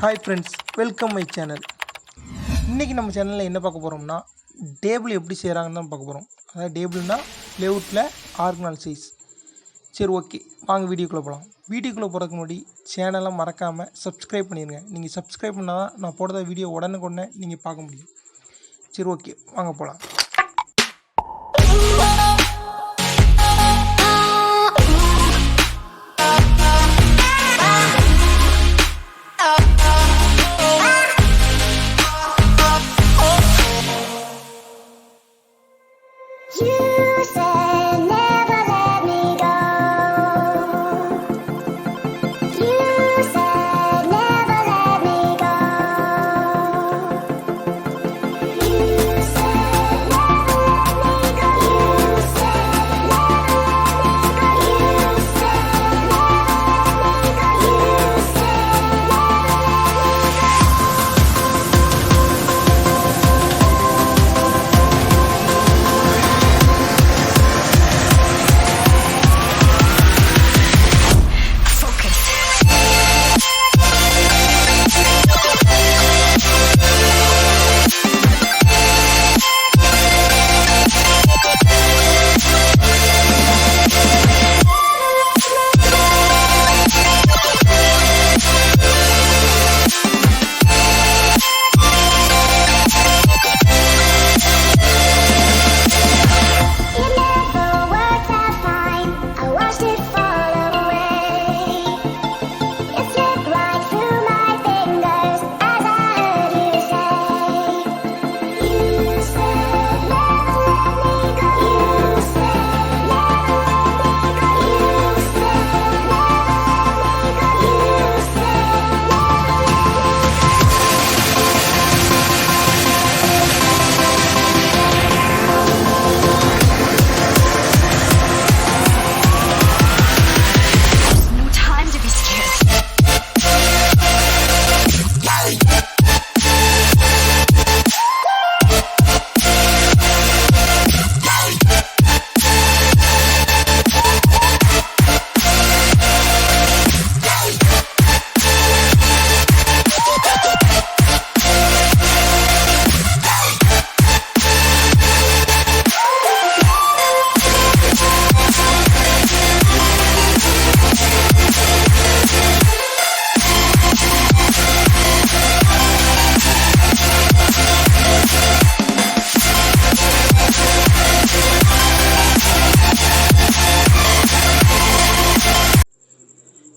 Hi friends, welcome my channel. இன்றைக்கி நம்ம சேனலில் என்ன பார்க்க போகிறோம்னா, டேபிள் எப்படி செய்கிறாங்கன்னு தான் பார்க்க போகிறோம். அதாவது டேபிள்னால் ப்ளைவுட்டில் ஆர்கனால் சைஸ். சரி, ஓகே, வாங்க வீடியோக்குள்ளே போகலாம். வீடியோக்குள்ளே போகிறதுக்கு முன்னாடி சேனலை மறக்காமல் சப்ஸ்கிரைப் பண்ணிடுங்க. நீங்கள் சப்ஸ்கிரைப் பண்ணால் தான் நான் போடுற வீடியோ உடனுக்குடனே நீங்கள் பார்க்க முடியும். சரி, ஓகே, வாங்க போகலாம்.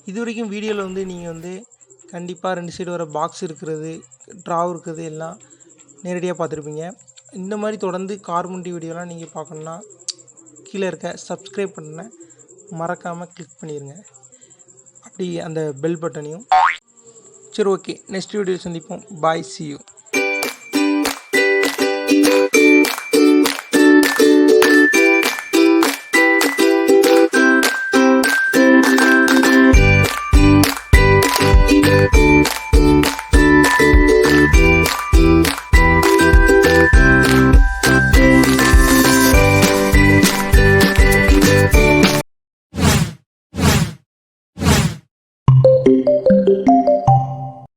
இது வரைக்கும் வீடியோவில் நீங்கள் கண்டிப்பாக 2 சைடு வர பாக்ஸ் இருக்கிறது, ட்ராவ் இருக்கிறது எல்லாம் நேரடியாக பார்த்துருப்பீங்க. இந்த மாதிரி தொடர்ந்து கார்பெண்டரி வீடியோலாம் நீங்கள் பார்க்கணுன்னா கீழே இருக்க சப்ஸ்கிரைப் பண்ண மறக்காமல் கிளிக் பண்ணிடுங்க. அப்படி அந்த பெல் பட்டனையும். சரி, ஓகே, நெக்ஸ்ட் வீடியோ சந்திப்போம். பாய், see you.